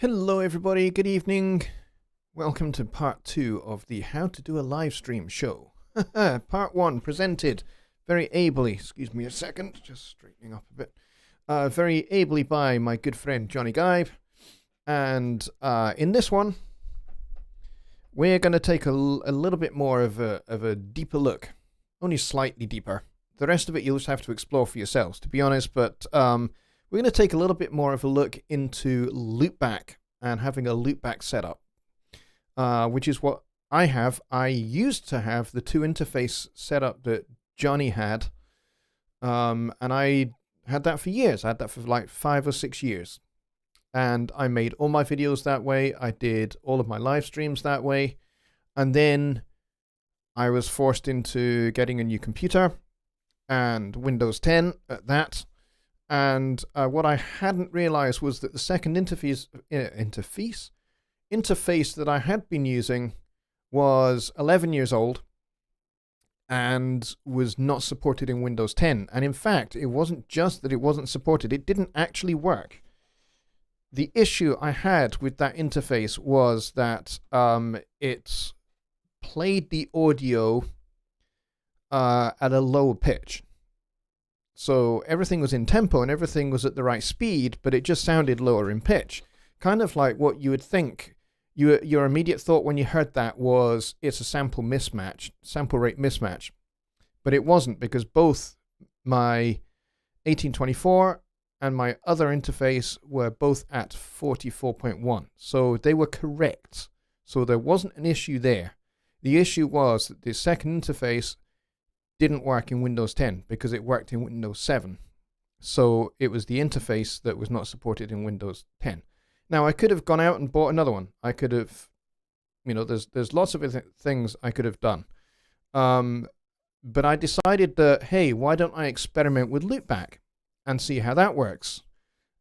Hello everybody, good evening. Welcome to part 2 of the How to Do a Live Stream show. Part 1 presented very ably, excuse me a second, just straightening up a bit, very ably by my good friend Jonny Guibe. And in this one, we're going to take a little bit more of a deeper look, only slightly deeper. The rest of it you'll just have to explore for yourselves, to be honest, but we're going to take a little bit more of a look into Loopback and having a Loopback setup, which is what I have. I used to have the 2 interface setup that Jonny had, and I had that for years. I had that for like 5 or 6 years, and I made all my videos that way. I did all of my live streams that way, and then I was forced into getting a new computer and Windows 10 at that. And what I hadn't realized was that the second interface that I had been using was 11 years old and was not supported in Windows 10. And in fact, it wasn't just that it wasn't supported, it didn't actually work. The issue I had with that interface was that it played the audio at a low pitch. So everything was in tempo and everything was at the right speed, but it just sounded lower in pitch. Kind of like what you would think. Your immediate thought when you heard that was it's a sample rate mismatch. But it wasn't, because both my 1824 and my other interface were both at 44.1. So they were correct. So there wasn't an issue there. The issue was that the second interface didn't work in Windows 10 because it worked in Windows 7. So it was the interface that was not supported in Windows 10. Now, I could have gone out and bought another one. I could have, there's lots of things I could have done. But I decided that, hey, why don't I experiment with Loopback and see how that works?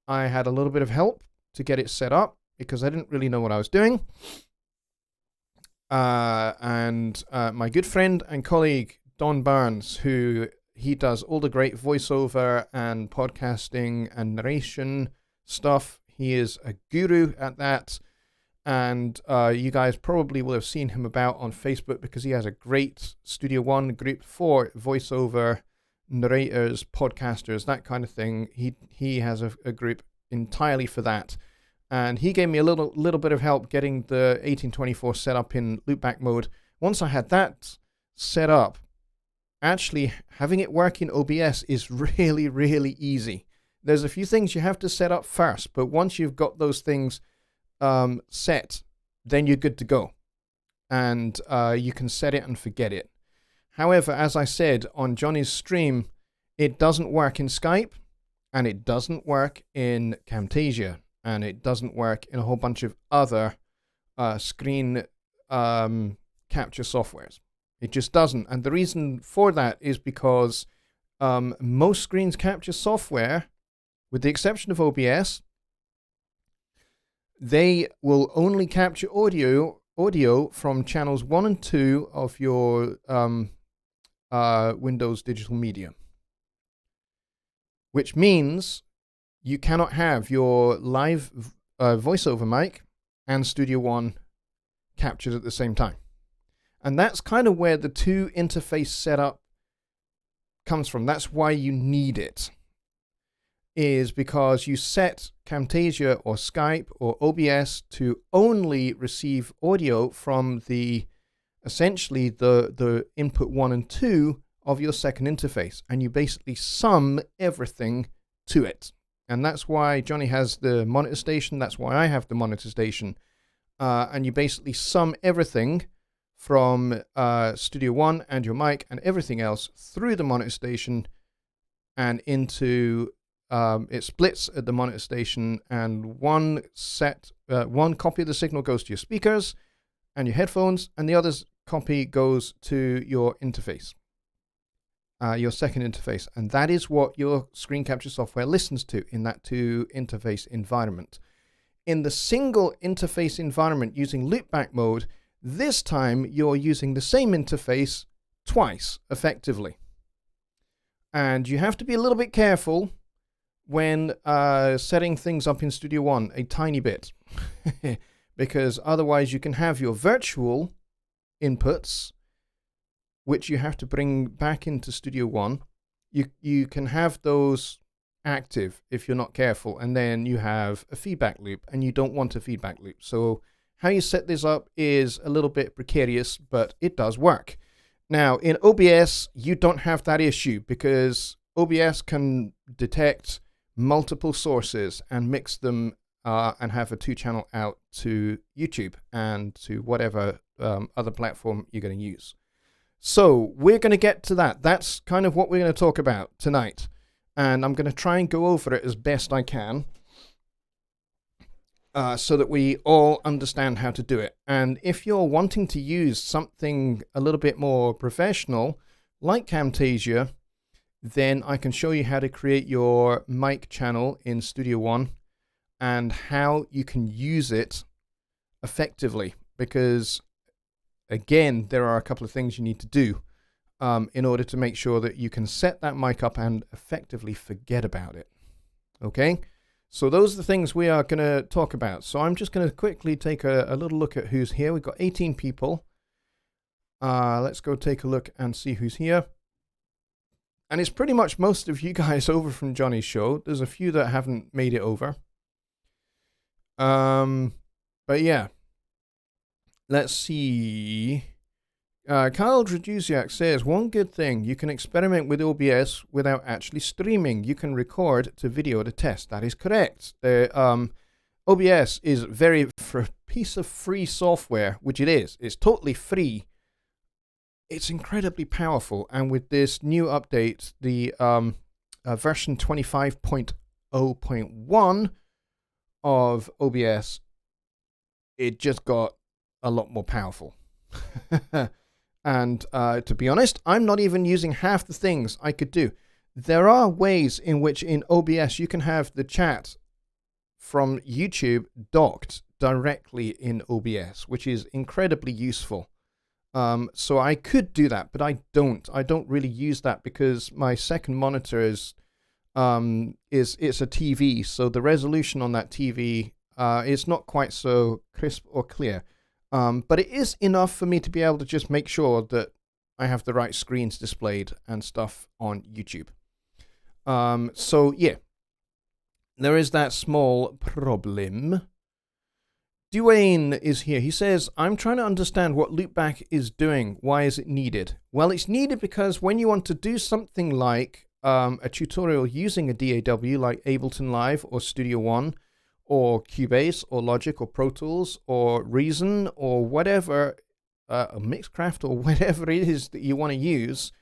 I had a little bit of help to get it set up because I didn't really know what I was doing. And my good friend and colleague, Don Barnes, who he does all the great voiceover and podcasting and narration stuff. He is a guru at that. And you guys probably will have seen him about on Facebook because he has a great Studio One group for voiceover narrators, podcasters, that kind of thing. He has a group entirely for that. And he gave me a little bit of help getting the 1824 set up in Loopback mode. Once I had that set up, actually having it work in OBS is really, really easy. There's a few things you have to set up first, but once you've got those things set, then you're good to go. And you can set it and forget it. However, as I said on Jonny's stream, it doesn't work in Skype, and it doesn't work in Camtasia, and it doesn't work in a whole bunch of other screen capture softwares. It just doesn't. And the reason for that is because most screen capture software, with the exception of OBS, they will only capture audio from channels 1 and 2 of your Windows digital media. Which means you cannot have your live voiceover mic and Studio One captured at the same time. And that's kind of where the 2 interface setup comes from. That's why you need it. Is because you set Camtasia or Skype or OBS to only receive audio from essentially the input 1 and 2 of your second interface. And you basically sum everything to it. And that's why Jonny has the monitor station. That's why I have the monitor station. And you basically sum everything from Studio One and your mic and everything else through the monitor station and into it splits at the monitor station, and one copy of the signal goes to your speakers and your headphones, and the other copy goes to your interface, your second interface, and that is what your screen capture software listens to in that two interface environment. In the single interface environment using Loopback Mode, this time you're using the same interface twice effectively. And you have to be a little bit careful when setting things up in Studio One a tiny bit, because otherwise you can have your virtual inputs, which you have to bring back into Studio One. You can have those active if you're not careful, and then you have a feedback loop, and you don't want a feedback loop. So how you set this up is a little bit precarious, but it does work. Now, in OBS, you don't have that issue because OBS can detect multiple sources and mix them and have a 2-channel out to YouTube and to whatever other platform you're going to use. So we're going to get to that. That's kind of what we're going to talk about tonight. And I'm going to try and go over it as best I can so that we all understand how to do it. And if you're wanting to use something a little bit more professional, like Camtasia, then I can show you how to create your mic channel in Studio One and how you can use it effectively. Because, again, there are a couple of things you need to do in order to make sure that you can set that mic up and effectively forget about it. Okay? So those are the things we are going to talk about. So I'm just going to quickly take a little look at who's here. We've got 18 people. Let's go take a look and see who's here. And it's pretty much most of you guys over from Jonny's show. There's a few that haven't made it over. But yeah. Let's see. Kyle Dradusiak says, one good thing, you can experiment with OBS without actually streaming. You can record to video to test. That is correct. OBS is for a piece of free software, which it is. It's totally free. It's incredibly powerful. And with this new update, the version 25.0.1 of OBS, it just got a lot more powerful. And to be honest, I'm not even using half the things I could do. There are ways in which in OBS you can have the chat from YouTube docked directly in OBS, which is incredibly useful. So I could do that, but I don't. I don't really use that because my second monitor it's a TV, so the resolution on that TV is not quite so crisp or clear. But it is enough for me to be able to just make sure that I have the right screens displayed and stuff on YouTube. So yeah, there is that small problem. Dwayne is here. He says, I'm trying to understand what Loopback is doing. Why is it needed? Well, it's needed because when you want to do something like a tutorial using a DAW like Ableton Live or Studio One or Cubase or Logic or Pro Tools or Reason or whatever, Mixcraft or whatever it is that you want to use,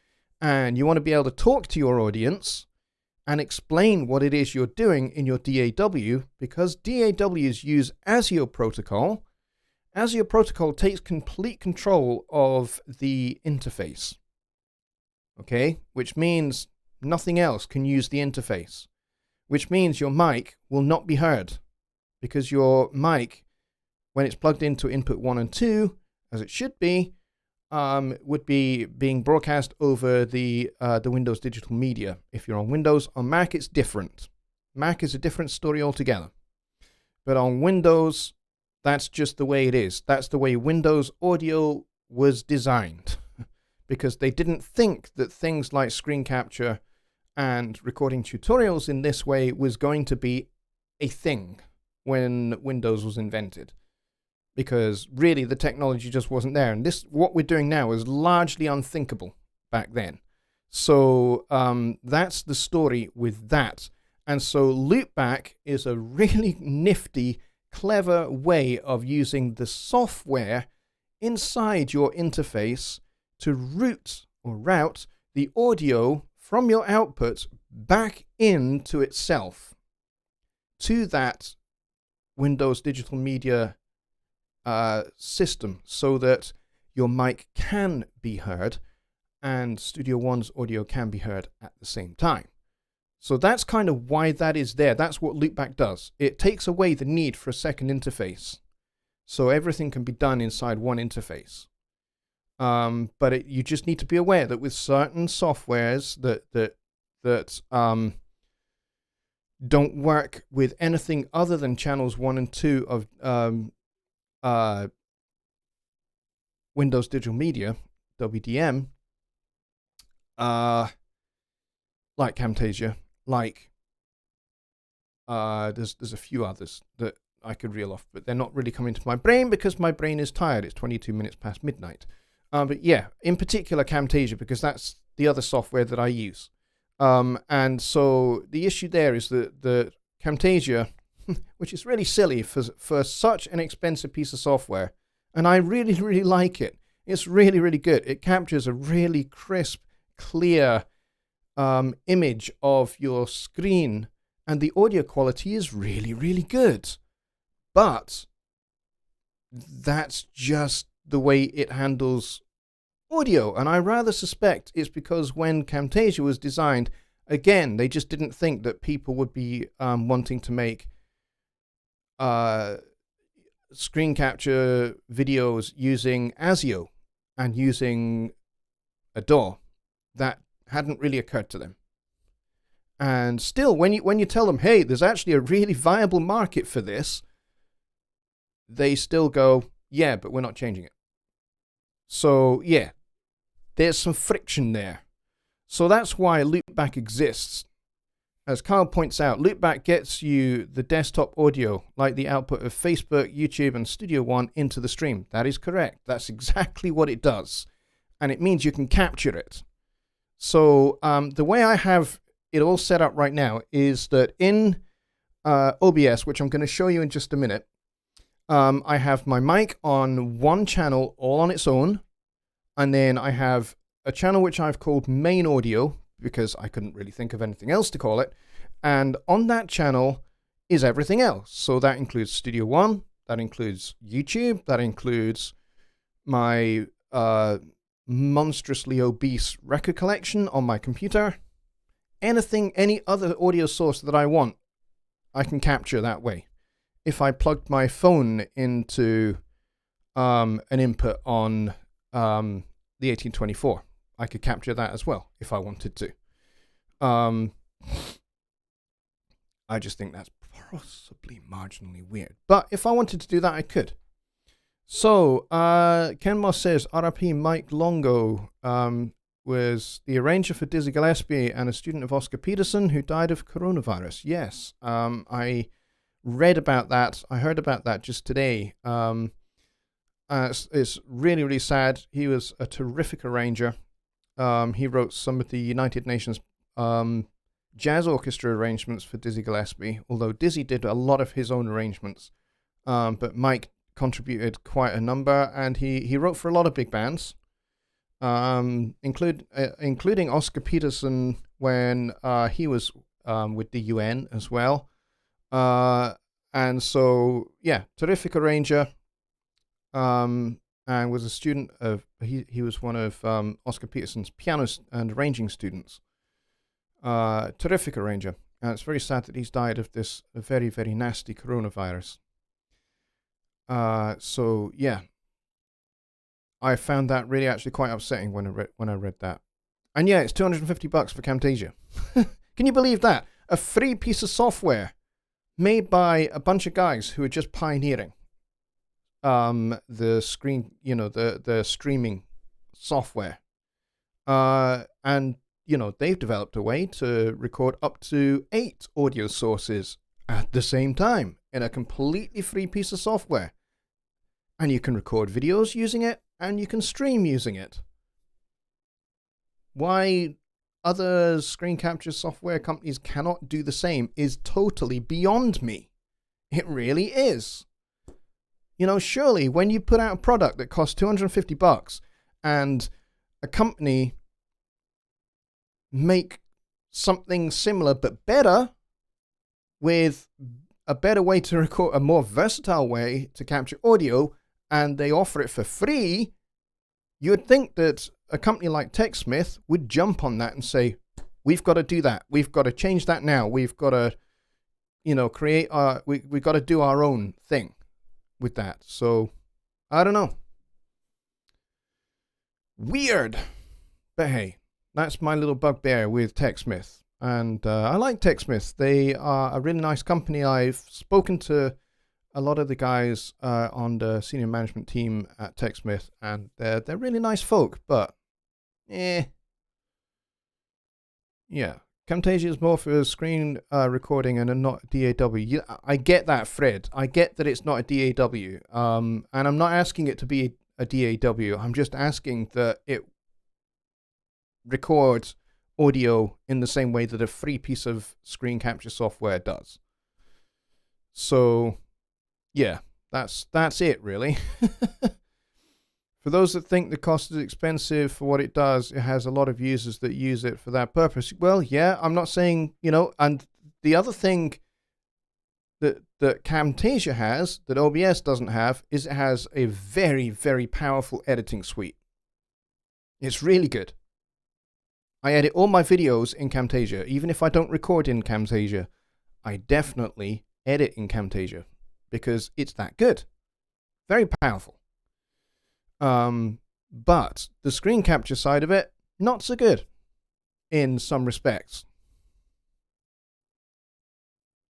and you want to be able to talk to your audience and explain what it is you're doing in your DAW, because DAWs use ASIO protocol. ASIO protocol takes complete control of the interface, okay? Which means nothing else can use the interface, which means your mic will not be heard, because your mic, when it's plugged into input 1 and 2, as it should be, would be being broadcast over the Windows digital media. If you're on Windows, on Mac it's different. Mac is a different story altogether. But on Windows, that's just the way it is. That's the way Windows audio was designed, because they didn't think that things like screen capture and recording tutorials in this way was going to be a thing when Windows was invented. Because really the technology just wasn't there. And this, what we're doing now, is largely unthinkable back then. So that's the story with that. And so Loopback is a really nifty, clever way of using the software inside your interface to route the audio from your output back into itself to that Windows Digital Media system, so that your mic can be heard and Studio One's audio can be heard at the same time. So that's kind of why that is there. That's what Loopback does. It takes away the need for a second interface, so everything can be done inside one interface. But you just need to be aware that with certain softwares that don't work with anything other than channels 1 and 2 of Windows Digital Media, WDM, like Camtasia, like there's a few others that I could reel off, but they're not really coming to my brain because my brain is tired. It's 22 minutes past midnight. But yeah, in particular Camtasia, because that's the other software that I use. And so the issue there is that the Camtasia, which is really silly for such an expensive piece of software, and I really, really like it. It's really, really good. It captures a really crisp, clear image of your screen, and the audio quality is really, really good. But that's just the way it handles audio, and I rather suspect it's because when Camtasia was designed, again, they just didn't think that people would be wanting to make screen capture videos using ASIO and using a DAW. That hadn't really occurred to them. And still, when you tell them, hey, there's actually a really viable market for this, they still go, yeah, but we're not changing it. So yeah, there's some friction there. So that's why Loopback exists. As Kyle points out, Loopback gets you the desktop audio, like the output of Facebook, YouTube, and Studio One, into the stream. That is correct. That's exactly what it does. And it means you can capture it. So the way I have it all set up right now is that in OBS, which I'm going to show you in just a minute, I have my mic on one channel all on its own, and then I have a channel which I've called main audio, because I couldn't really think of anything else to call it, and on that channel is everything else. So that includes Studio One, that includes YouTube, that includes my monstrously obese record collection on my computer. Anything, any other audio source that I want, I can capture that way. If I plugged my phone into an input on the 1824, I could capture that as well if I wanted to. I just think that's possibly marginally weird. But if I wanted to do that, I could. So, Ken Moss says, RIP Mike Longo was the arranger for Dizzy Gillespie and a student of Oscar Peterson who died of coronavirus. Yes, I read about that. I heard about that just today. It's really, really sad. He was a terrific arranger. He wrote some of the United Nations jazz orchestra arrangements for Dizzy Gillespie, although Dizzy did a lot of his own arrangements. But Mike contributed quite a number, and he wrote for a lot of big bands, including Oscar Peterson when he was with the UN as well. And so, yeah, terrific arranger. And was a student of, he was one of Oscar Peterson's piano and arranging students. Terrific arranger. And it's very sad that he's died of this very, very nasty coronavirus. So, yeah. I found that really actually quite upsetting when I read that. And yeah, it's $250 for Camtasia. Can you believe that? A free piece of software made by a bunch of guys who are just pioneering the screen, the streaming software. And, they've developed a way to record up to 8 audio sources at the same time in a completely free piece of software. And you can record videos using it, and you can stream using it. Why other screen capture software companies cannot do the same is totally beyond me. It really is. You know, surely when you put out a product that costs $250 and a company make something similar but better with a better way to record, a more versatile way to capture audio, and they offer it for free, you would think that a company like TechSmith would jump on that and say, we've got to do that. We've got to change that now. We've got to, create our, we've got to do our own thing with that. So, I don't know. Weird. But hey, that's my little bugbear with TechSmith. And I like TechSmith. They are a really nice company. I've spoken to a lot of the guys on the senior management team at TechSmith, and they're really nice folk, but yeah. Camtasia is more for screen recording and not DAW. I get that, Fred. I get that it's not a DAW. And I'm not asking it to be a DAW. I'm just asking that it records audio in the same way that a free piece of screen capture software does. So, yeah, that's it, really. For those that think the cost is expensive for what it does, it has a lot of users that use it for that purpose. Well, yeah, I'm not saying, and the other thing that Camtasia has, that OBS doesn't have, is it has a very, very powerful editing suite. It's really good. I edit all my videos in Camtasia. Even if I don't record in Camtasia, I definitely edit in Camtasia because it's that good. Very powerful. But the screen capture side of it, not so good in some respects.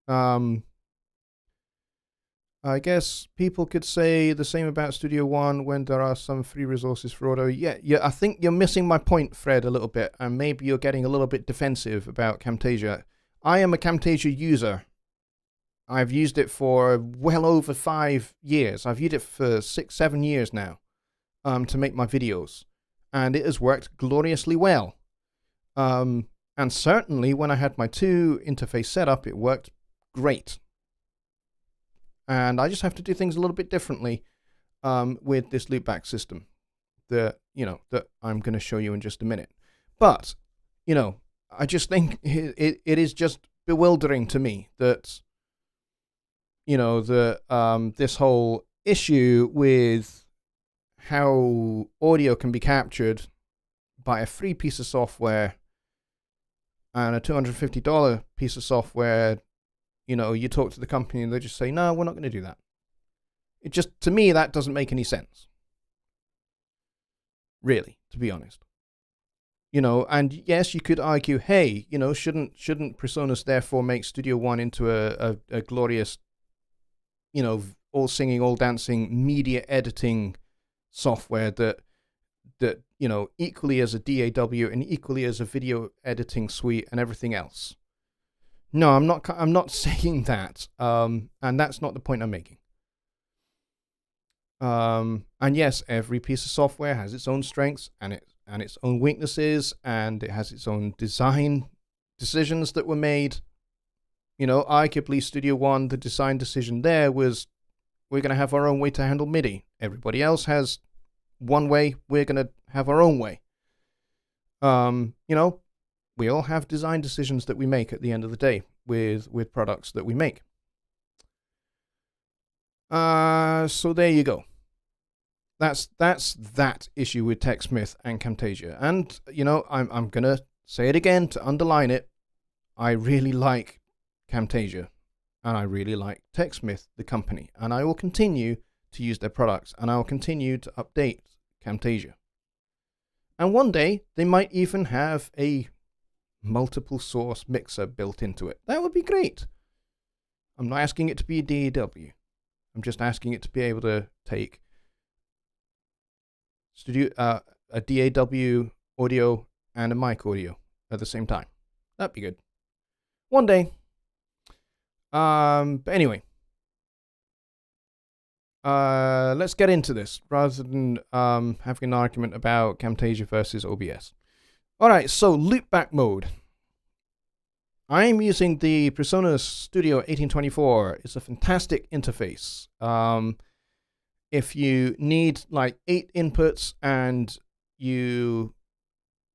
I guess people could say the same about Studio One when there are some free resources for audio. Yeah, I think you're missing my point, Fred, a little bit, and maybe you're getting a little bit defensive about Camtasia. I am a Camtasia user. I've used it for well over 5 years. I've used it for 6-7 years now to make my videos, and it has worked gloriously well. And certainly when I had my 2 interface setup, it worked great. And I just have to do things a little bit differently with this loopback system that I'm going to show you in just a minute. But, I just think it is just bewildering to me that, this whole issue with how audio can be captured by a free piece of software and a $250 piece of software. You talk to the company and they just say, no, we're not going to do that. It just, to me, that doesn't make any sense. Really, to be honest. And yes, you could argue, hey, shouldn't PreSonus therefore make Studio One into a glorious, all singing, all dancing media editing software that equally as a DAW and equally as a video editing suite and everything else. No, I'm not saying that, and that's not the point I'm making. And yes, every piece of software has its own strengths and its own weaknesses, and it has its own design decisions that were made. Arguably Studio One, the design decision there was, we're going to have our own way to handle MIDI. Everybody else has one way, we're going to have our own way. We all have design decisions that we make at the end of the day with products that we make. So there you go. That's that issue with TechSmith and Camtasia. And, I'm going to say it again to underline it. I really like Camtasia. And I really like TechSmith, the company. And I will continue to use their products. And I will continue to update Camtasia. And one day, they might even have a multiple source mixer built into it. That would be great. I'm not asking it to be a DAW. I'm just asking it to be able to take a DAW audio and a mic audio at the same time. That'd be good. One day. But anyway. Let's get into this rather than having an argument about Camtasia versus OBS. All right, so Loopback Mode. I'm using the PreSonus Studio 1824. It's a fantastic interface. If you need like 8 inputs and you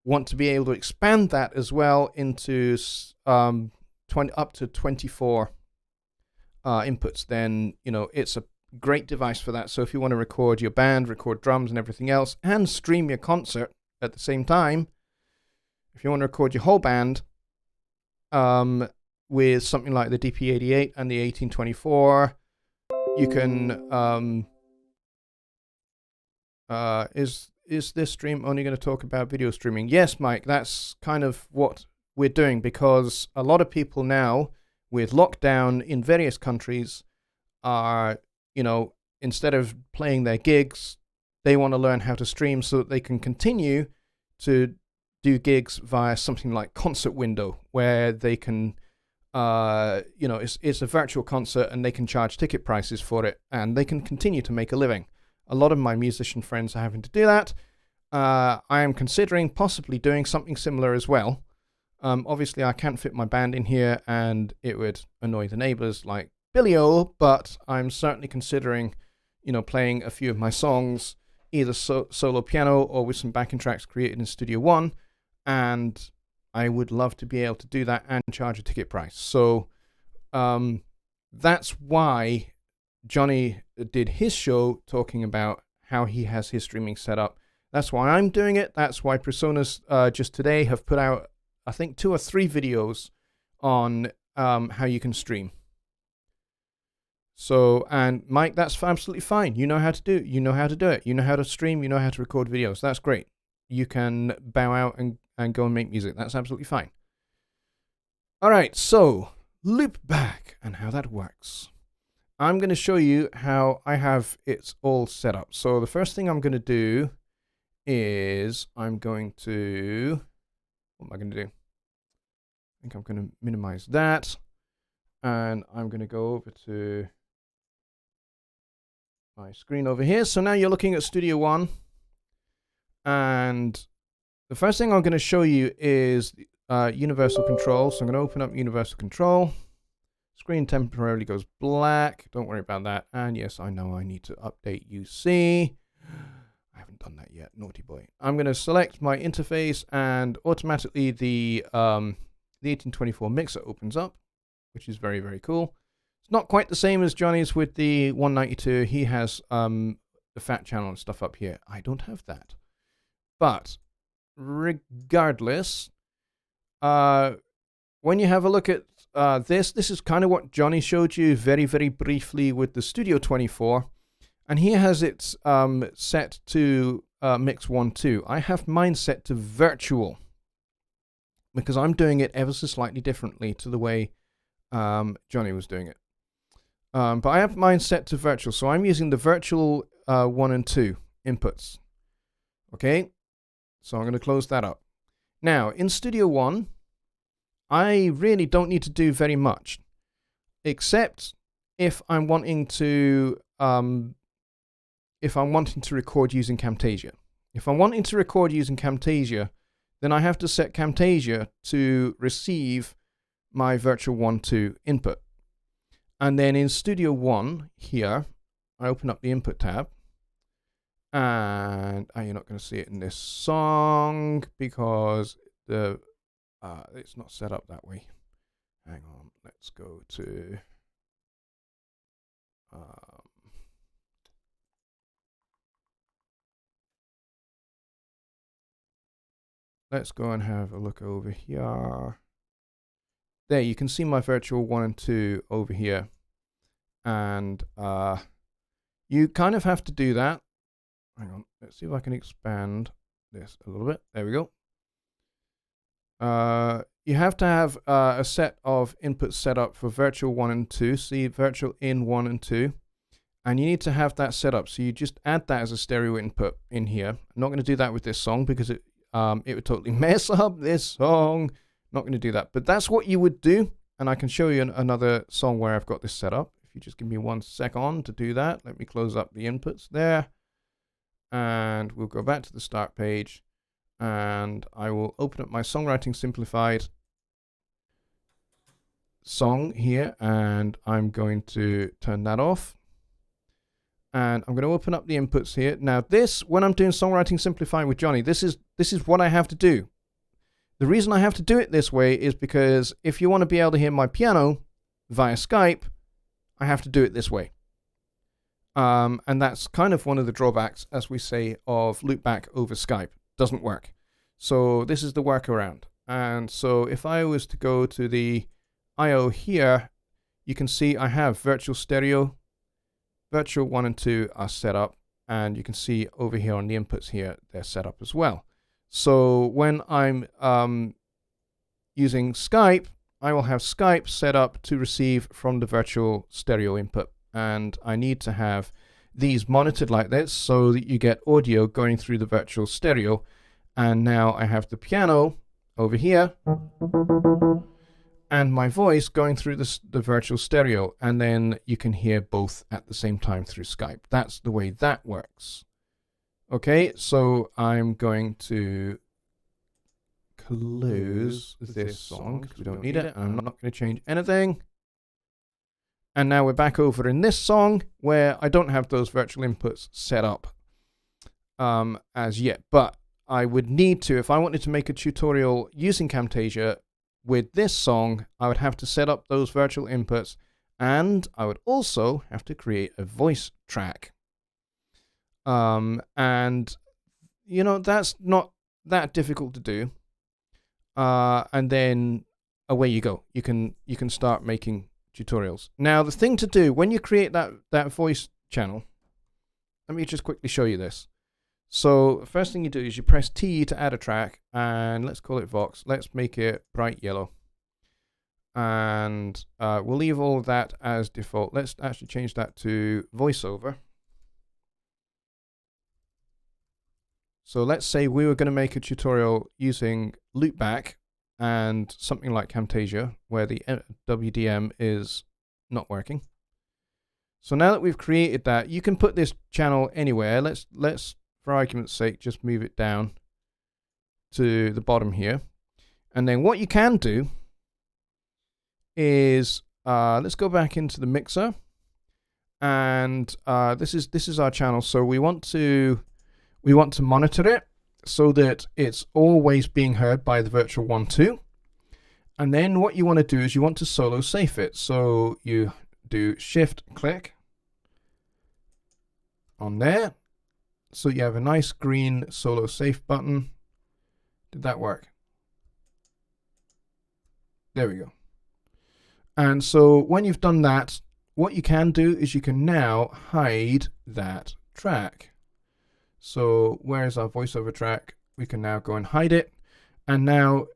want to be able to expand that as well into up to 24 inputs, then it's a great device for that. So if you want to record your band, record drums and everything else, and stream your concert at the same time, if you want to record your whole band with something like the DP88 and the 1824, you can is this stream only going to talk about video streaming? Yes, Mike, that's kind of what we're doing, because a lot of people now, with lockdown in various countries, are, instead of playing their gigs, they want to learn how to stream so that they can continue to do gigs via something like Concert Window, where they can, it's a virtual concert and they can charge ticket prices for it and they can continue to make a living. A lot of my musician friends are having to do that. I am considering possibly doing something similar as well. Obviously, I can't fit my band in here and it would annoy the neighbors like Billy-O, but I'm certainly considering, playing a few of my songs, either solo piano or with some backing tracks created in Studio One. And I would love to be able to do that and charge a ticket price. So that's why Jonny did his show talking about how he has his streaming set up. That's why I'm doing it. That's why PreSonus just today have put out, I think, 2 or 3 videos on how you can stream. So, and Mike, that's absolutely fine. You know how to do it. You know how to do it. You know how to stream. You know how to record videos. That's great. You can bow out and go and make music. That's absolutely fine. All right, so Loopback and how that works. I'm going to show you how I have it all set up. So the first thing I'm going to do is what am I going to do? I think I'm going to minimize that. And I'm going to go over to my screen over here. So now you're looking at Studio One. And the first thing I'm going to show you is Universal Control. So I'm going to open up Universal Control. Screen temporarily goes black. Don't worry about that. And yes, I know I need to update UC. I haven't done that yet. Naughty boy. I'm going to select my interface and automatically the 1824 mixer opens up, which is very, very cool. It's not quite the same as Jonny's with the 192. He has the fat channel and stuff up here. I don't have that. But regardless, when you have a look at this is kind of what Jonny showed you very, very briefly with the Studio 24. And he has it set to mix 1-2. I have mine set to virtual because I'm doing it ever so slightly differently to the way Jonny was doing it. But I have mine set to virtual. So I'm using the virtual 1 and 2 inputs. Okay, so I'm going to close that up. Now, in Studio One, I really don't need to do very much, except if I'm wanting to record using Camtasia. If I'm wanting to record using Camtasia, then I have to set Camtasia to receive my virtual 1-2 input. And then in Studio One here, I open up the input tab. And you're not going to see it in this song because it's not set up that way. Hang on, let's go to let's go and have a look over here. There, you can see my virtual 1 and 2 over here. And you kind of have to do that. Hang on, let's see if I can expand this a little bit. There we go. You have to have a set of inputs set up for virtual 1 and 2. See virtual in 1 and 2. And you need to have that set up. So you just add that as a stereo input in here. I'm not going to do that with this song because it would totally mess up this song. Not going to do that. But that's what you would do. And I can show you another song where I've got this set up. If you just give me 1 second to do that. Let me close up the inputs there. And we'll go back to the start page. and I will open up my Songwriting Simplified song here, and I'm going to turn that off. And I'm going to open up the inputs here. Now this, when I'm doing Songwriting Simplified with Jonny, this is what I have to do. The reason I have to do it this way is because if you want to be able to hear my piano via Skype, I have to do it this way. And that's kind of one of the drawbacks, as we say, of Loopback over Skype. Doesn't work. So this is the workaround. And so if I was to go to the I/O here, you can see I have virtual stereo. Virtual 1 and 2 are set up, and you can see over here on the inputs here, they're set up as well. So when I'm using Skype, I will have Skype set up to receive from the virtual stereo input. And I need to have these monitored like this so that you get audio going through the virtual stereo. And now I have the piano over here and my voice going through the virtual stereo, and then you can hear both at the same time through Skype. That's the way that works. Okay, so I'm going to close this song because we don't need it. I'm not going to change anything. And now we're back over in this song where I don't have those virtual inputs set up as yet. But I would need to, if I wanted to make a tutorial using Camtasia with this song, I would have to set up those virtual inputs, and I would also have to create a voice track. And you know, that's not that difficult to do. And then away you go. You can start making tutorials. Now the thing to do when you create that voice channel, let me just quickly show you this. So the first thing you do is you press T to add a track, and let's call it Vox. Let's make it bright yellow. And we'll leave all of that as default. Let's actually change that to voiceover. So let's say we were going to make a tutorial using Loopback and something like Camtasia where the WDM is not working. So now that we've created that, you can put this channel anywhere. Let's for argument's sake, just move it down to the bottom here. And then what you can do is, let's go back into the mixer. And this is our channel. So we want to monitor it so that it's always being heard by the virtual 1/2. And then what you want to do is you want to solo safe it. So you do Shift click on there. So you have a nice green solo safe button. Did that work? There we go. And so when you've done that, what you can do is you can now hide that track. So where's our voiceover track? We can now go and hide it. And now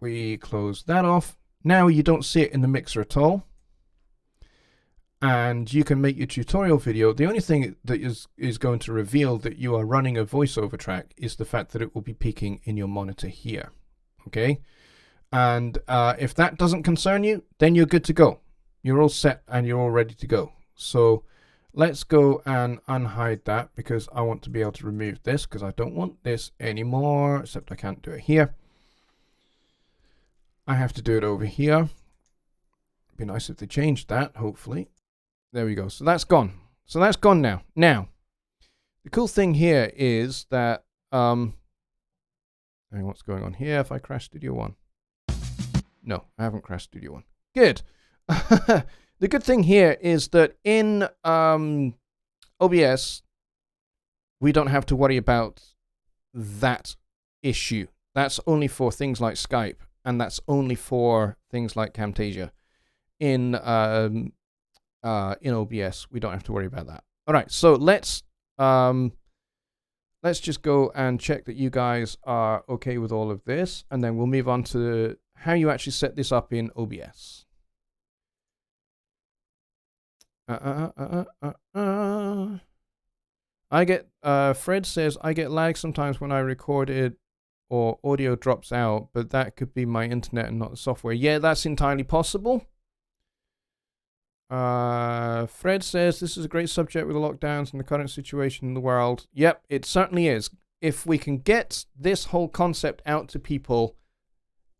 we close that off. Now you don't see it in the mixer at all. And you can make your tutorial video. The only thing that is going to reveal that you are running a voiceover track is the fact that it will be peaking in your monitor here. Okay? And if that doesn't concern you, then you're good to go. You're all set and you're all ready to go. So let's go and unhide that because I want to be able to remove this because I don't want this anymore, except I can't do it here. I have to do it over here. It'd be nice if they changed that, hopefully. There we go. So that's gone. So that's gone now. Now, the cool thing here is that, what's going on here if I crash Studio One? No, I haven't crashed Studio One. Good. The good thing here is that in OBS, we don't have to worry about that issue. That's only for things like Skype, and that's only for things like Camtasia. In OBS, we don't have to worry about that. All right, so let's just go and check that you guys are okay with all of this, and then we'll move on to how you actually set this up in OBS. I get Fred says I get lag sometimes when I record it or audio drops out, but that could be my internet and not the software. Yeah, that's entirely possible. Fred says this is a great subject with the lockdowns and the current situation in the world. Yep, it certainly is. if we can get this whole concept out to people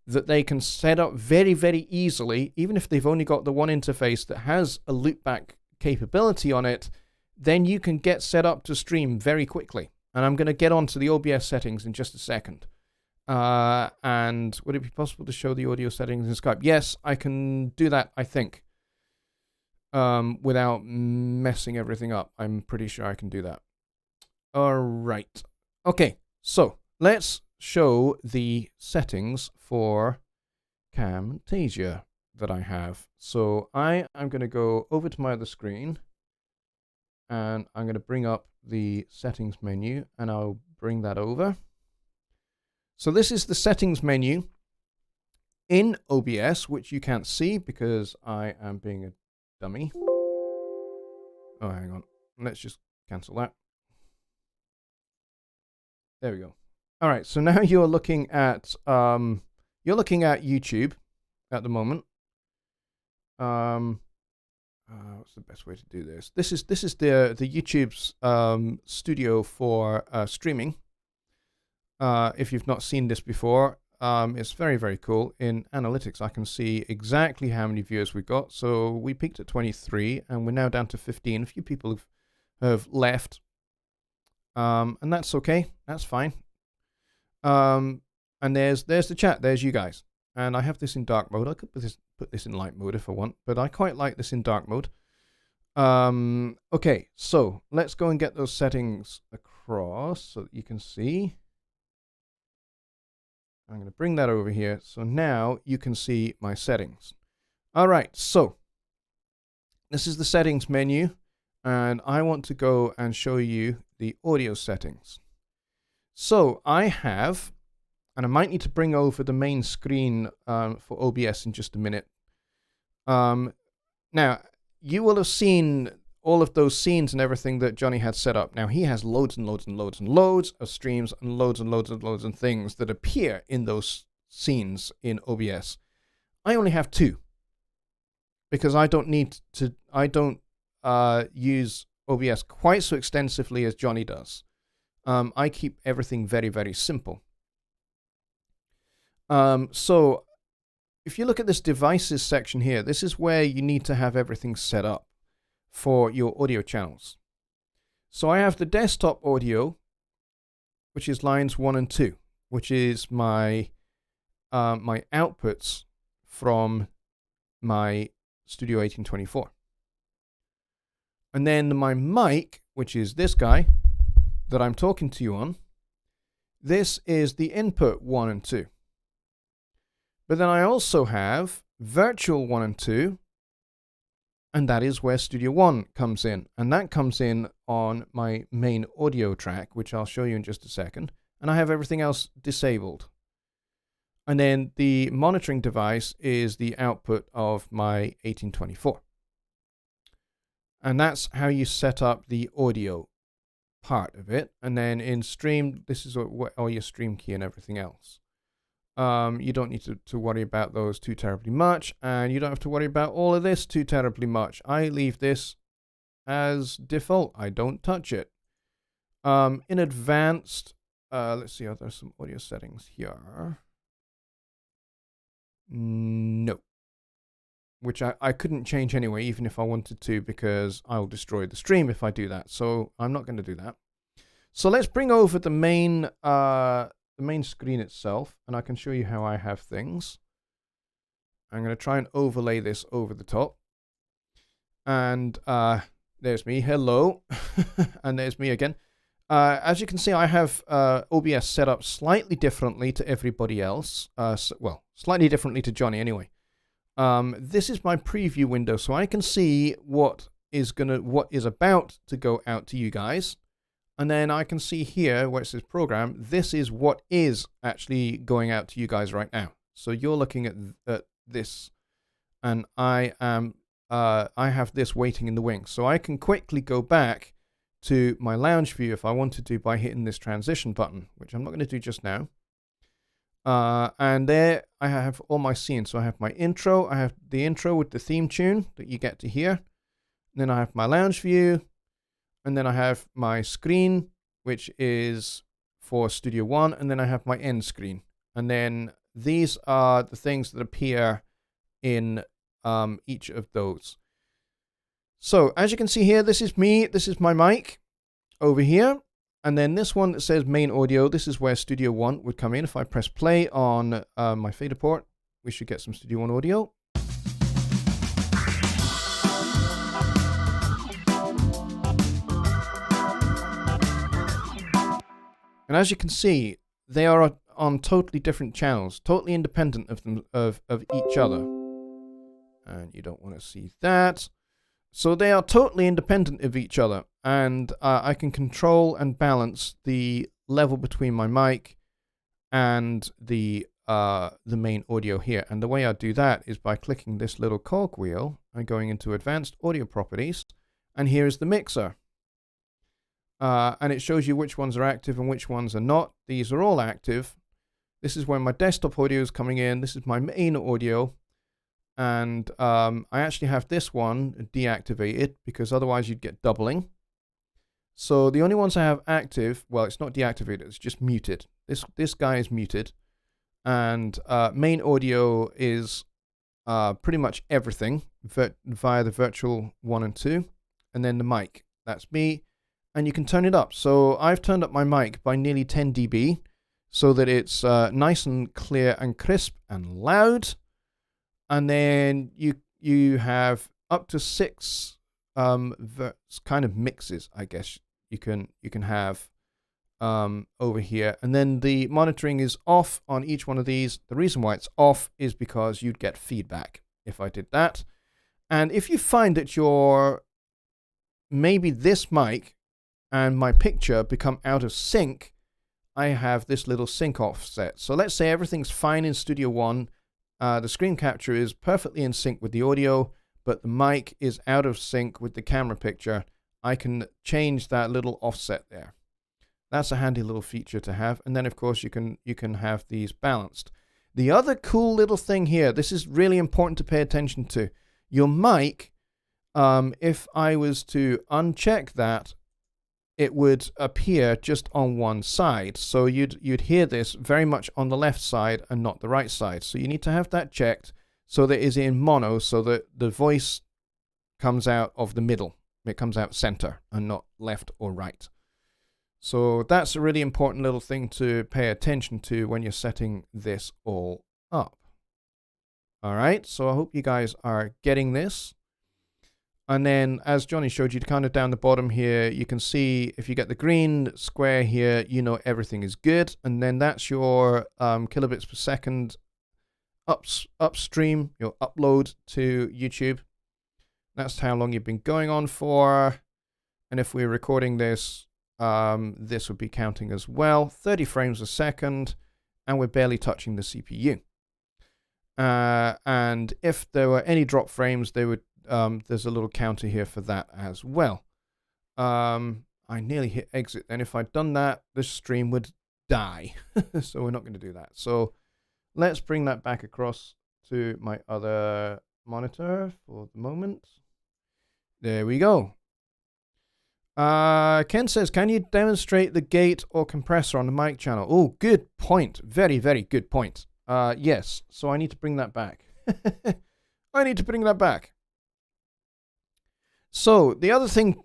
that they can set up very, very easily, even if they've only got the one interface that has a loopback capability on it, then you can get set up to stream very quickly. And I'm going to get onto the OBS settings in just a second. And would it be possible to show the audio settings in Skype? Yes, I can do that, I think, without messing everything up. I'm pretty sure I can do that. All right. Okay, so let's show the settings for Camtasia that I have. So I am going to go over to my other screen, and I'm going to bring up the settings menu, and I'll bring that over. So this is the settings menu in OBS, which you can't see because I am being a dummy. Oh, hang on. Let's just cancel that. There we go. All right. So now you're looking at YouTube at the moment. What's the best way to do this? This is the YouTube's studio for streaming. If you've not seen this before, it's very, very cool. In analytics, I can see exactly how many viewers we've got. So we peaked at 23, and we're now down to 15. A few people have left, and that's okay. That's fine. And there's the chat. There's you guys. And I have this in dark mode. I could put this in light mode if I want, but I quite like this in dark mode. Okay, so let's go and get those settings across so that you can see. I'm going to bring that over here. So now you can see my settings. All right, so this is the settings menu, and I want to go and show you the audio settings. So I have, and I might need to bring over the main screen for OBS in just a minute. Now, you will have seen all of those scenes and everything that Jonny had set up. Now, he has loads and loads and loads and loads of streams and loads and loads and loads of things that appear in those scenes in OBS. I only have 2 because I don't use OBS quite so extensively as Jonny does. I keep everything very, very simple. So if you look at this devices section here, this is where you need to have everything set up for your audio channels. So I have the desktop audio, which is lines 1 and 2, which is my my outputs from my Studio 1824. And then my mic, which is this guy that I'm talking to you on, this is the input 1 and 2. But then I also have virtual 1 and 2, and that is where Studio One comes in. And that comes in on my main audio track, which I'll show you in just a second. And I have everything else disabled. And then the monitoring device is the output of my 1824. And that's how you set up the audio part of it. And then in stream, this is all your stream key and everything else. You don't need to worry about those too terribly much, and you don't have to worry about all of this too terribly much. I leave this as default. I don't touch it. In advanced, let's see, are there some audio settings here? No. Which I couldn't change anyway, even if I wanted to, because I'll destroy the stream if I do that. So I'm not going to do that. So let's bring over the main screen itself, and I can show you how I have things. I'm going to try and overlay this over the top. And there's me. Hello. And there's me again. As you can see, I have OBS set up slightly differently to everybody else. Well, slightly differently to Jonny anyway. This is my preview window, so I can see what is about to go out to you guys. And then I can see here where it says program, this is what is actually going out to you guys right now. So you're looking at this, and I have this waiting in the wings. So I can quickly go back to my lounge view if I wanted to by hitting this transition button, which I'm not going to do just now. And there I have all my scenes. So I have my intro, I have the intro with the theme tune that you get to hear. And then I have my lounge view. And then I have my screen, which is for Studio One, and then I have my end screen. And then these are the things that appear in each of those. So as you can see here, this is me. This is my mic over here. And then this one that says main audio, this is where Studio One would come in. If I press play on my fader port, we should get some Studio One audio. And as you can see, they are on totally different channels, totally independent of them, of each other. And you don't want to see that. So they are totally independent of each other. And I can control and balance the level between my mic and the main audio here. And the way I do that is by clicking this little cogwheel and going into Advanced Audio Properties. And here is the mixer. And it shows you which ones are active and which ones are not. These are all active. This is where my desktop audio is coming in. This is my main audio. And I actually have this one deactivated because otherwise you'd get doubling. So the only ones I have active, well, it's not deactivated, it's just muted. This guy is muted. And main audio is pretty much everything via the virtual 1 and 2. And then the mic, that's me. And you can turn it up. So I've turned up my mic by nearly 10 dB so that it's nice and clear and crisp and loud. And then you have up to 6 kind of mixes, I guess you can have over here. And then the monitoring is off on each one of these. The reason why it's off is because you'd get feedback if I did that. And if you find that maybe this mic and my picture become out of sync, I have this little sync offset. So let's say everything's fine in Studio One. The screen capture is perfectly in sync with the audio, but the mic is out of sync with the camera picture. I can change that little offset there. That's a handy little feature to have. And then of course you can have these balanced. The other cool little thing here, this is really important to pay attention to. Your mic, if I was to uncheck that, it would appear just on one side. So you'd hear this very much on the left side and not the right side. So you need to have that checked so that it is in mono, so that the voice comes out of the middle. It comes out center and not left or right. So that's a really important little thing to pay attention to when you're setting this all up. All right, so I hope you guys are getting this. And then, as Jonny showed you, kind of down the bottom here, you can see if you get the green square here, you know everything is good. And then that's your kilobits per second upstream, your upload to YouTube. That's how long you've been going on for. And if we're recording this, this would be counting as well. 30 frames a second, and we're barely touching the CPU. And if there were any drop frames, they would there's a little counter here for that as well. I nearly hit exit. And if I'd done that, this stream would die. So we're not going to do that. So let's bring that back across to my other monitor for the moment. There we go. Ken says, can you demonstrate the gate or compressor on the mic channel? Oh, good point. Very, very good point. Yes. So I need to bring that back. I need to bring that back. So the other thing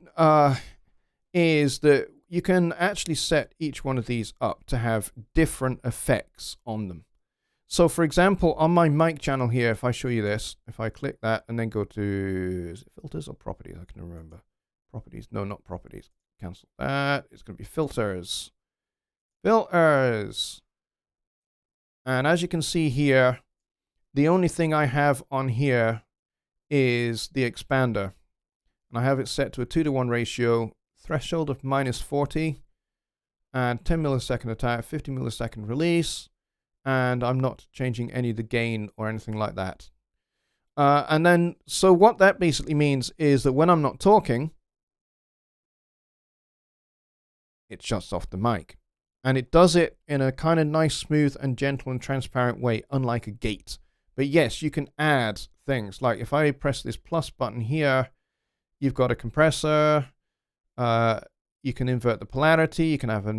is that you can actually set each one of these up to have different effects on them. So for example, on my mic channel here, if I show you this, if I click that and then go to, is it filters or properties? I can remember. Properties. No, not properties. Cancel that. It's going to be filters. Filters. And as you can see here, the only thing I have on here is the expander. And I have it set to a 2:1 ratio, threshold of -40, and 10 millisecond attack, 50 millisecond release, and I'm not changing any of the gain or anything like that. And then, so what that basically means is that when I'm not talking, it shuts off the mic. And it does it in a kind of nice, smooth, and gentle and transparent way, unlike a gate. But yes, you can add things. Like if I press this plus button here, you've got a compressor, You can invert the polarity. You can have a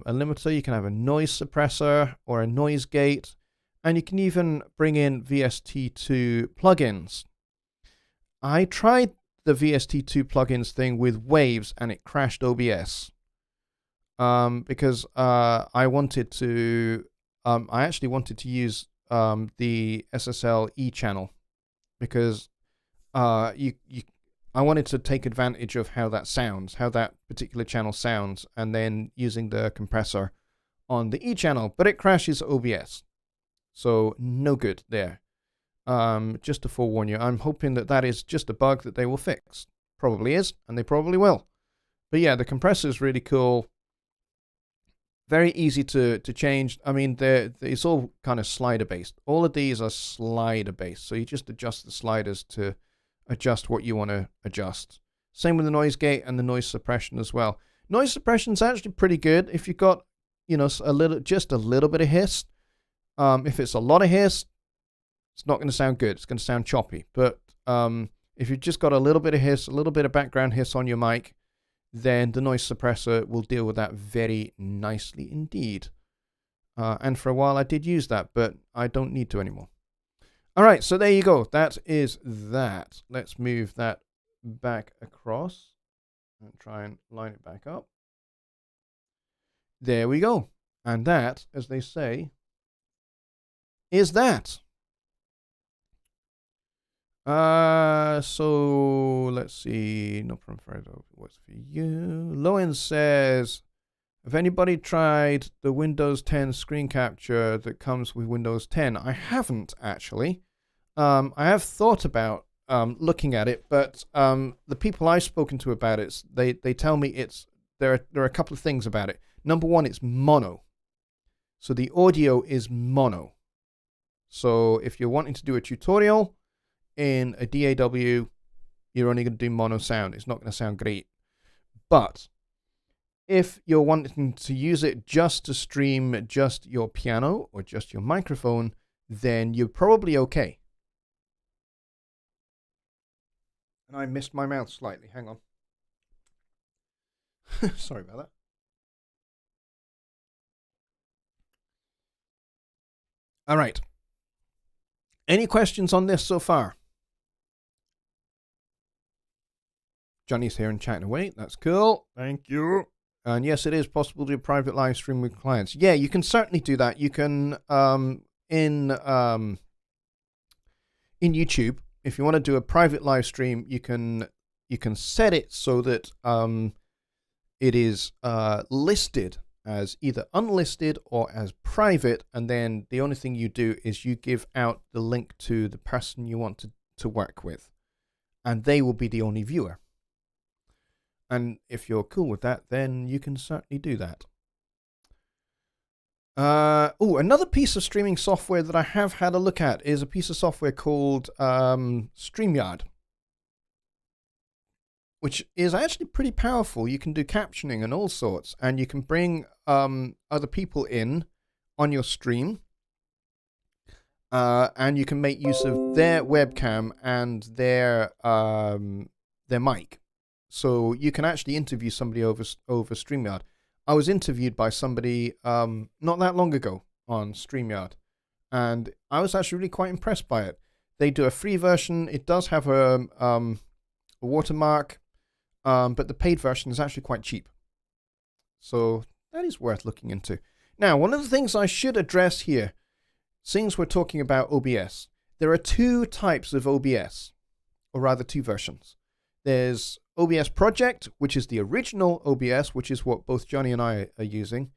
limiter. You can have a noise suppressor or a noise gate. And you can even bring in VST2 plugins. I tried the VST2 plugins thing with Waves and it crashed OBS. Because I actually wanted to use the SSL E channel because I wanted to take advantage of how that particular channel sounds, and then using the compressor on the E channel, but it crashes OBS. So no good there. Just to forewarn you, I'm hoping that is just a bug that they will fix. Probably is, and they probably will. But yeah, the compressor is really cool. Very easy to change. I mean, it's all kind of slider based. All of these are slider based. So you just adjust the sliders to adjust what you want to adjust. Same with the noise gate and the noise suppression as well. Noise suppression is actually pretty good if you've got, just a little bit of hiss. If it's a lot of hiss, it's not going to sound good. It's going to sound choppy. But if you've just got a little bit of hiss, a little bit of background hiss on your mic, then the noise suppressor will deal with that very nicely indeed. And for a while I did use that, but I don't need to anymore. All right, so there you go. That is that. Let's move that back across and try and line it back up. There we go. And that, as they say, is that. So let's see. No problem, Fredo. What's for you? Lowen says, have anybody tried the Windows 10 screen capture that comes with Windows 10? I haven't actually. I have thought about looking at it, but the people I've spoken to about it, they tell me there are a couple of things about it. Number one, it's mono. So the audio is mono. So if you're wanting to do a tutorial in a DAW, you're only going to do mono sound. It's not going to sound great. But if you're wanting to use it just to stream just your piano or just your microphone, then you're probably okay. And I missed my mouth slightly. Hang on. Sorry about that. All right. Any questions on this so far? Johnny's here and chatting away. That's cool. Thank you. And yes, it is possible to do a private live stream with clients. Yeah, you can certainly do that. You can in YouTube, if you want to do a private live stream, you can set it so that it is listed as either unlisted or as private, and then the only thing you do is you give out the link to the person you want to work with, and they will be the only viewer. And if you're cool with that, then you can certainly do that. Another piece of streaming software that I have had a look at is a piece of software called StreamYard, which is actually pretty powerful. You can do captioning and all sorts, and you can bring other people in on your stream, and you can make use of their webcam and their mic. So you can actually interview somebody over StreamYard. I was interviewed by somebody not that long ago on StreamYard, and I was actually really quite impressed by it. They do a free version. It does have a watermark, but the paid version is actually quite cheap. So that is worth looking into. Now, one of the things I should address here, since we're talking about OBS, there are two types of OBS, or rather two versions. There's OBS Project, which is the original OBS, which is what both Jonny and I are using.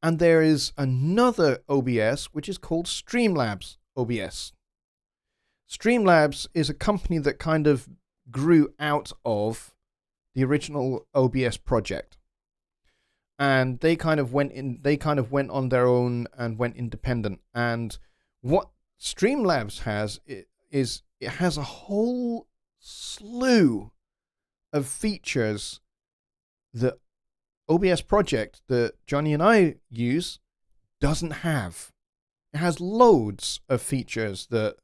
And there is another OBS, which is called Streamlabs OBS. Streamlabs is a company that kind of grew out of the original OBS project. And they kind of went on their own and went independent. And what Streamlabs has is it has a whole slew of features that OBS project that Jonny and I use doesn't have. It has loads of features that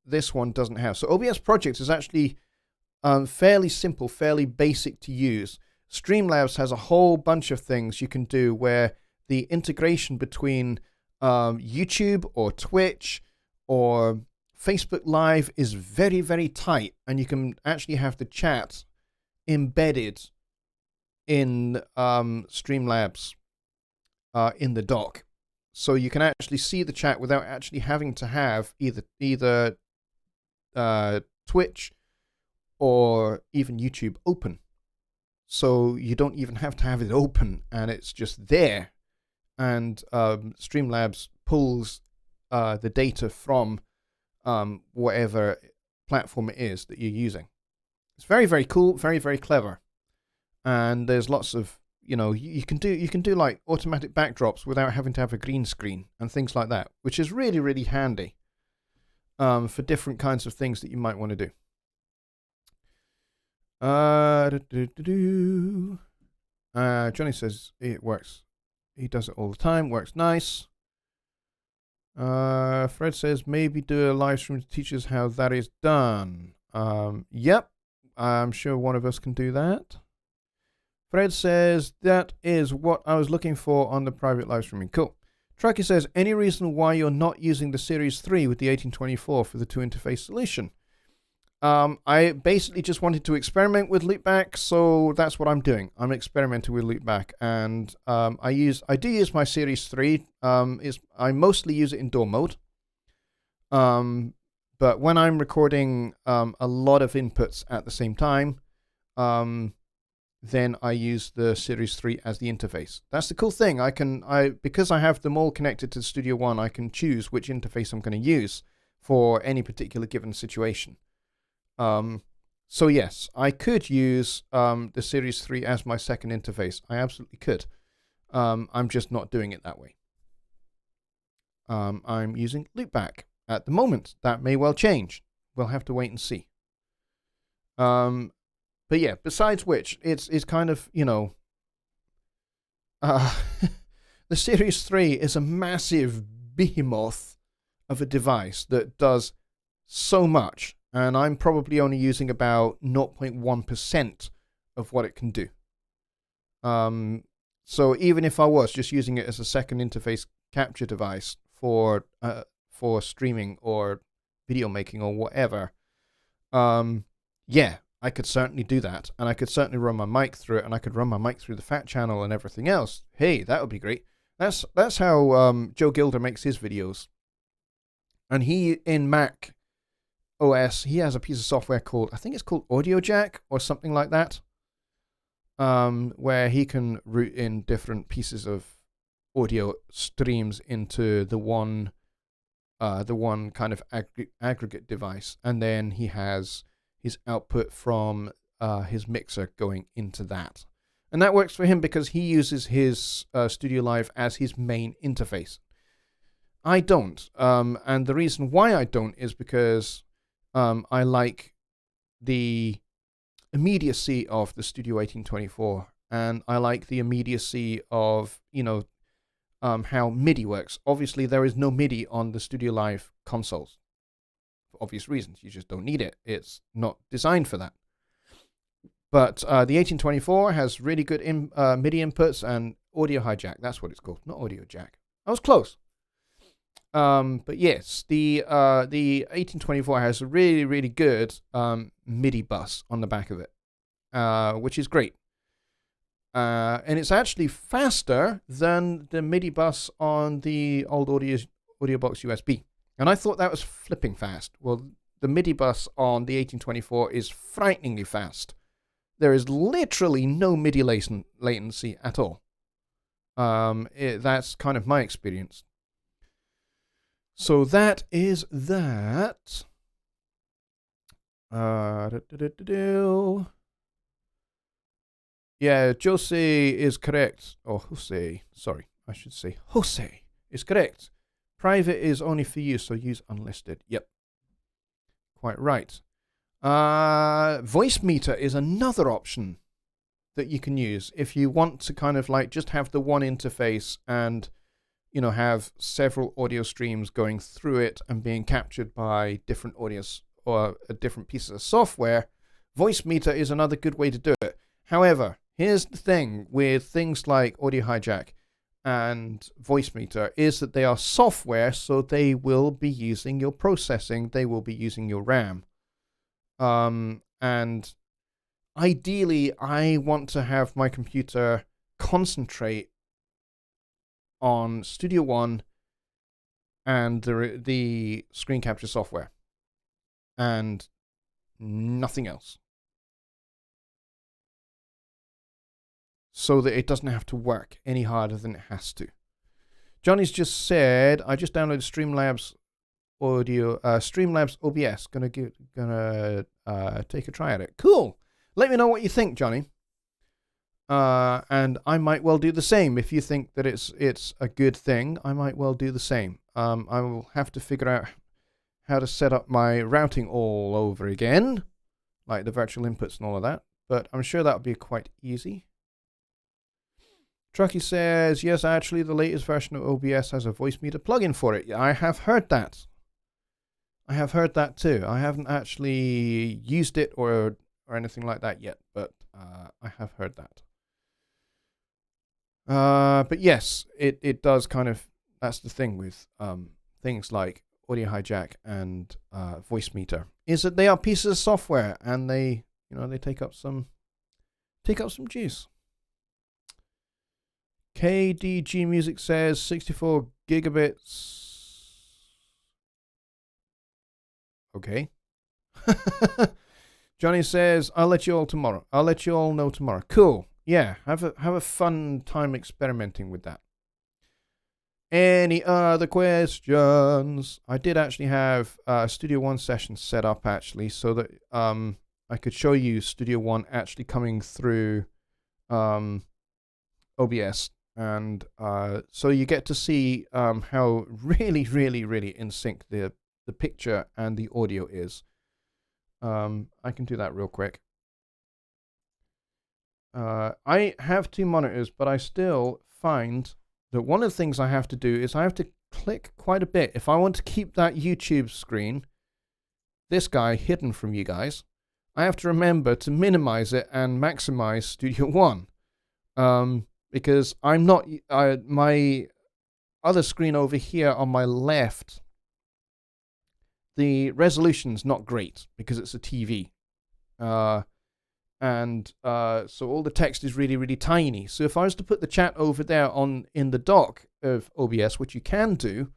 this one doesn't have. So OBS project is actually fairly simple, fairly basic to use. Streamlabs has a whole bunch of things you can do where the integration between YouTube or Twitch or Facebook Live is very, very tight, and you can actually have the chat embedded in Streamlabs in the dock. So you can actually see the chat without actually having to have either Twitch or even YouTube open. So you don't even have to have it open, and it's just there. And Streamlabs pulls the data from whatever platform it is that you're using. It's very, very cool, very, very clever. And there's lots of, you can do like automatic backdrops without having to have a green screen and things like that, which is really, really handy for different kinds of things that you might want to do. Jonny says it works. He does it all the time. Works nice. Fred says maybe do a live stream to teach us how that is done. Yep. I'm sure one of us can do that. Fred says that is what I was looking for on the private live streaming. Cool. Truckee says, any reason why you're not using the Series 3 with the 1824 for the 2-interface solution? I basically just wanted to experiment with Loopback, so that's what I'm doing. I'm experimenting with Loopback, and I do use my Series 3. I mostly use it in DAW mode. But when I'm recording a lot of inputs at the same time, then I use the Series 3 as the interface. That's the cool thing. Because I have them all connected to Studio One, I can choose which interface I'm going to use for any particular given situation. So yes, I could use the Series 3 as my second interface. I absolutely could. I'm just not doing it that way. I'm using Loopback at the moment. That may well change. We'll have to wait and see. But yeah, besides which, it's kind of, the Series 3 is a massive behemoth of a device that does so much. And I'm probably only using about 0.1% of what it can do. So even if I was just using it as a second interface capture device for streaming or video making or whatever, yeah, I could certainly do that. And I could certainly run my mic through it, and I could run my mic through the fat channel and everything else. Hey, that would be great. That's how Joe Gilder makes his videos. And he, in Mac OS, he has a piece of software called, I think it's called Audio Jack or something like that, where he can route in different pieces of audio streams into the one kind of aggregate device, and then he has his output from his mixer going into that. And that works for him because he uses his Studio Live as his main interface. I don't. And the reason why I don't is because I like the immediacy of the Studio 1824, and I like the immediacy of, how MIDI works. Obviously, there is no MIDI on the Studio Live consoles. For obvious reasons. You just don't need it. It's not designed for that. But the 1824 has really good MIDI inputs and audio hijack. That's what it's called, not audio jack. I was close. But yes, the 1824 has a really, really good MIDI bus on the back of it, which is great. And it's actually faster than the MIDI bus on the old AudioBox USB. And I thought that was flipping fast. Well, the MIDI bus on the 1824 is frighteningly fast. There is literally no MIDI latency at all. That's kind of my experience. So that is that. Yeah, Jose is correct. Oh, Jose. Sorry, I should say Jose is correct. Private is only for you, so use unlisted. Yep. Quite right. Voice meter is another option that you can use if you want to kind of like just have the one interface and have several audio streams going through it and being captured by different audios or different pieces of software. Voice meter is another good way to do it. However, Here's the thing with things like Audio Hijack and Voice Meter is that they are software, so they will be using your processing, they will be using your RAM. And ideally, I want to have my computer concentrate on Studio One and the screen capture software and nothing else, so that it doesn't have to work any harder than it has to. Jonny's just said, I just downloaded Streamlabs Streamlabs OBS. Gonna take a try at it. Cool. Let me know what you think, Jonny. And I might well do the same. If you think that it's a good thing, I might well do the same. I will have to figure out how to set up my routing all over again, like the virtual inputs and all of that. But I'm sure that'll be quite easy. Truckee says, yes, actually, the latest version of OBS has a voice meter plugin for it. I have heard that. I have heard that too. I haven't actually used it or anything like that yet, but I have heard that. But yes, it does kind of, that's the thing with things like Audio Hijack and Voice Meter, is that they are pieces of software and they take up some juice. KDG Music says 64 gigabits. Okay. Jonny says, I'll let you all tomorrow. I'll let you all know tomorrow. Cool. Yeah, have a fun time experimenting with that. Any other questions? I did actually have Studio One session set up actually, so that I could show you Studio One actually coming through OBS, and so you get to see how really, really, really in sync the picture and the audio is. I can do that real quick. I have two monitors, but I still find that one of the things I have to do is I have to click quite a bit. If I want to keep that YouTube screen, this guy, hidden from you guys, I have to remember to minimize it and maximize Studio One. Because I'm not, my other screen over here on my left, the resolution's not great because it's a TV. So all the text is really, really tiny. So if I was to put the chat over there in the dock of OBS, which you can do,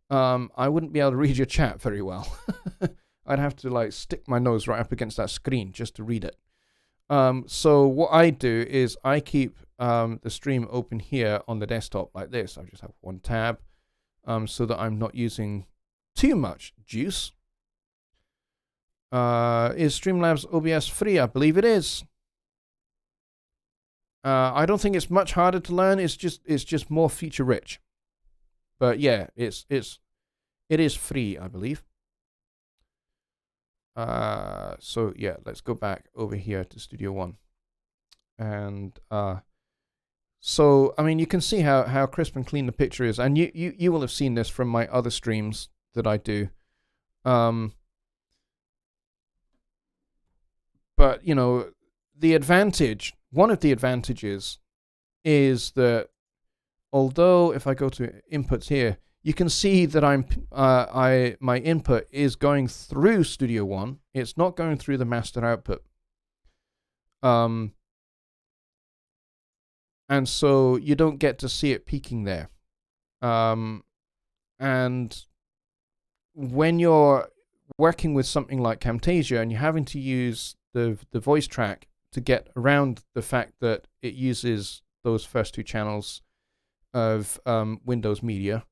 I wouldn't be able to read your chat very well. I'd have to like stick my nose right up against that screen just to read it. So what I do is I keep the stream open here on the desktop like this. I just have one tab so that I'm not using too much juice. Is Streamlabs OBS free? I believe it is. I don't think it's much harder to learn. It's just more feature rich. But yeah, it is free, I believe. So yeah, let's go back over here to Studio One. And so I mean, you can see how crisp and clean the picture is, and you will have seen this from my other streams that I do. But you know, one of the advantages is that although if I go to inputs here, you can see that my input is going through Studio One. It's not going through the master output. And so you don't get to see it peaking there. And when you're working with something like Camtasia and you're having to use the voice track to get around the fact that it uses those first two channels of Windows Media,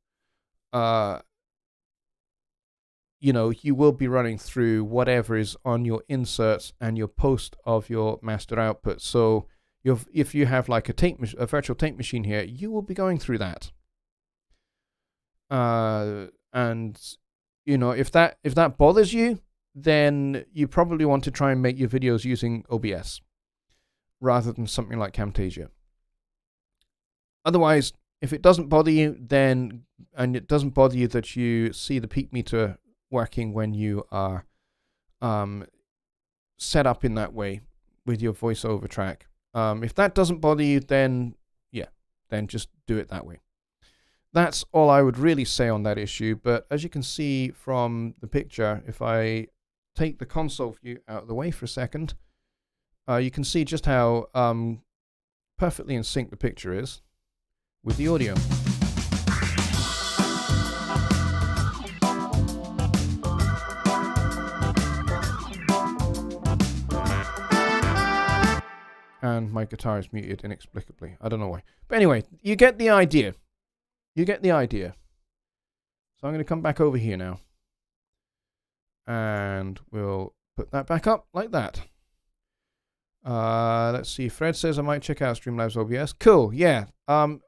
you know, you will be running through whatever is on your inserts and your post of your master output. So if you have like a virtual tape machine here, you will be going through that. And you know, if that bothers you, then you probably want to try and make your videos using OBS rather than something like Camtasia. Otherwise, if it doesn't bother you, and it doesn't bother you that you see the peak meter working when you are set up in that way with your voiceover track, If that doesn't bother you, then yeah, then just do it that way. That's all I would really say on that issue. But as you can see from the picture, if I take the console view out of the way for a second, you can see just how perfectly in sync the picture is with the audio. And my guitar is muted inexplicably. I don't know why. But anyway, you get the idea. You get the idea. So I'm going to come back over here now. And we'll put that back up like that. Let's see. Fred says I might check out Streamlabs OBS. Cool. Yeah. The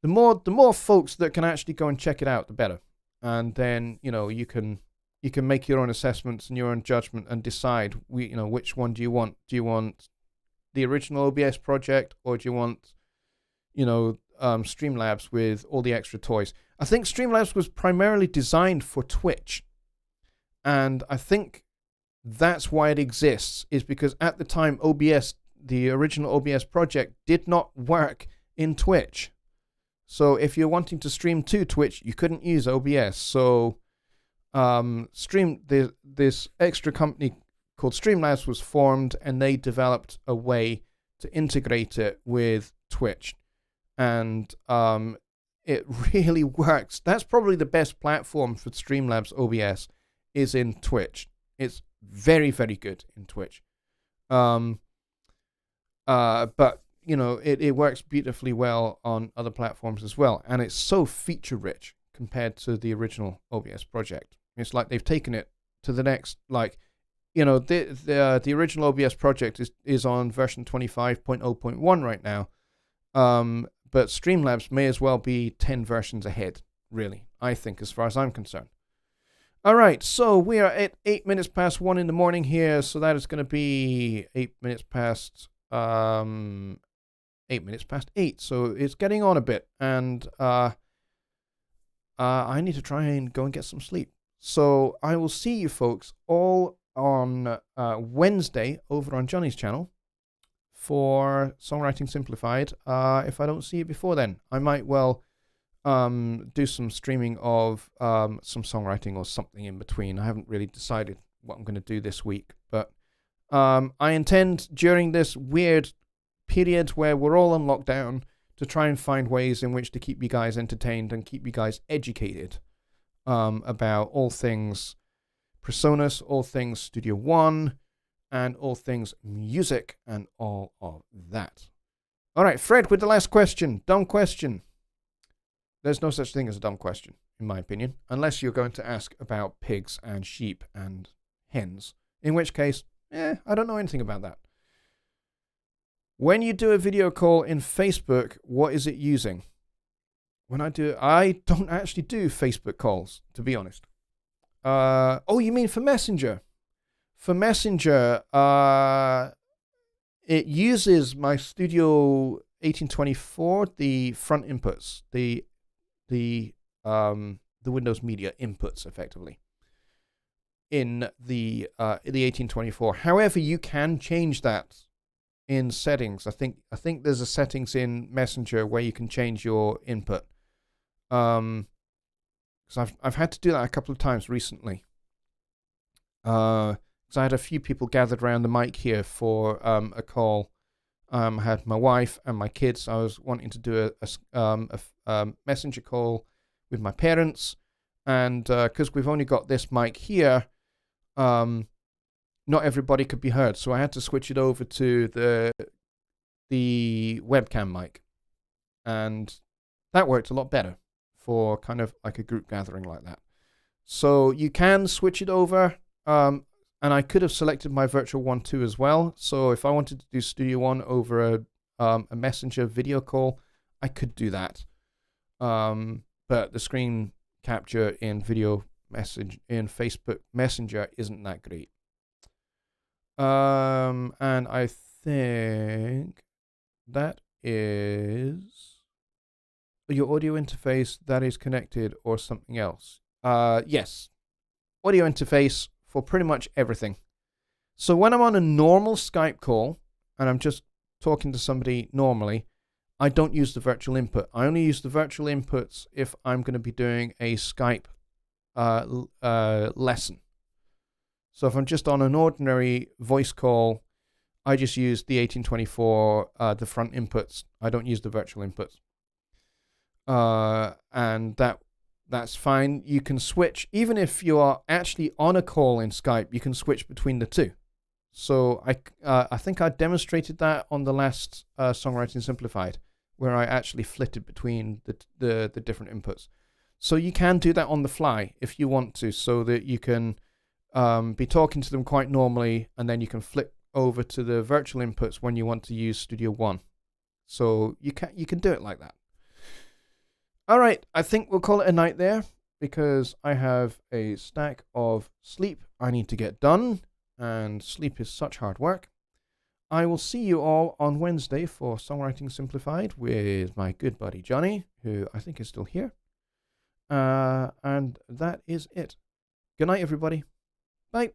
more folks that can actually go and check it out, the better. And then, you know, you can make your own assessments and your own judgment and decide which one do you want? Do you want the original OBS project, or do you want, Streamlabs with all the extra toys? I think Streamlabs was primarily designed for Twitch, and I think that's why it exists, is because at the time OBS, the original OBS project, did not work in Twitch. So if you're wanting to stream to Twitch, you couldn't use OBS. So this extra company called Streamlabs was formed, and they developed a way to integrate it with Twitch. And it really works. That's probably the best platform for Streamlabs OBS is in Twitch. It's very, very good in Twitch. But, it works beautifully well on other platforms as well. And it's so feature-rich compared to the original OBS project. It's like they've taken it to the next, the original OBS project is on version 25.0.1 right now. But Streamlabs may as well be 10 versions ahead, really, I think, as far as I'm concerned. All right, so we are at 8 minutes past 1 in the morning here, so that is going to be 8 minutes past 8. So it's getting on a bit, and I need to try and go and get some sleep. So I will see you folks all on Wednesday over on Jonny's channel for Songwriting Simplified. If I don't see you before then, I might well do some streaming of some songwriting or something in between. I haven't really decided what I'm going to do this week, but I intend during this weird period where we're all on lockdown to try and find ways in which to keep you guys entertained and keep you guys educated about all things Presonus, all things Studio One, and all things music and all of that. All right, Fred with the last question. Dumb question. There's no such thing as a dumb question, in my opinion, unless you're going to ask about pigs and sheep and hens, in which case, I don't know anything about that. When you do a video call in Facebook, what is it using? When I don't actually do Facebook calls, to be honest. Oh, you mean for Messenger? For Messenger, it uses my Studio 1824, the front inputs, the Windows Media inputs, effectively, in the 1824. However, you can change that in settings. I think there's a settings in Messenger where you can change your input. Because I've had to do that a couple of times recently. So I had a few people gathered around the mic here for a call. I had my wife and my kids. I was wanting to do a messenger call with my parents, and because we've only got this mic here, not everybody could be heard. So I had to switch it over to the webcam mic, and that worked a lot better for kind of like a group gathering like that. So you can switch it over. And I could have selected my Virtual One too as well. So if I wanted to do Studio One over a Messenger video call, I could do that. But the screen capture in video message in Facebook Messenger isn't that great. And I think that is your audio interface that is connected or something else. Yes, audio interface for pretty much everything. So when I'm on a normal Skype call and I'm just talking to somebody normally, I don't use the virtual input. I only use the virtual inputs if I'm going to be doing a Skype lesson. So if I'm just on an ordinary voice call, I just use the 1824, the front inputs. I don't use the virtual inputs. And that's fine. You can switch, even if you are actually on a call in Skype, you can switch between the two. So I think I demonstrated that on the last Songwriting Simplified, where I actually flitted between the different inputs. So you can do that on the fly if you want to, so that you can be talking to them quite normally, and then you can flip over to the virtual inputs when you want to use Studio One. So you can do it like that. All right, I think we'll call it a night there, because I have a stack of sleep I need to get done, and sleep is such hard work. I will see you all on Wednesday for Songwriting Simplified with my good buddy Jonny, who I think is still here. And that is it. Good night, everybody. Bye.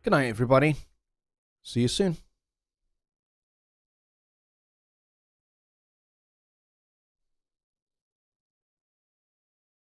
Good night, everybody. See you soon.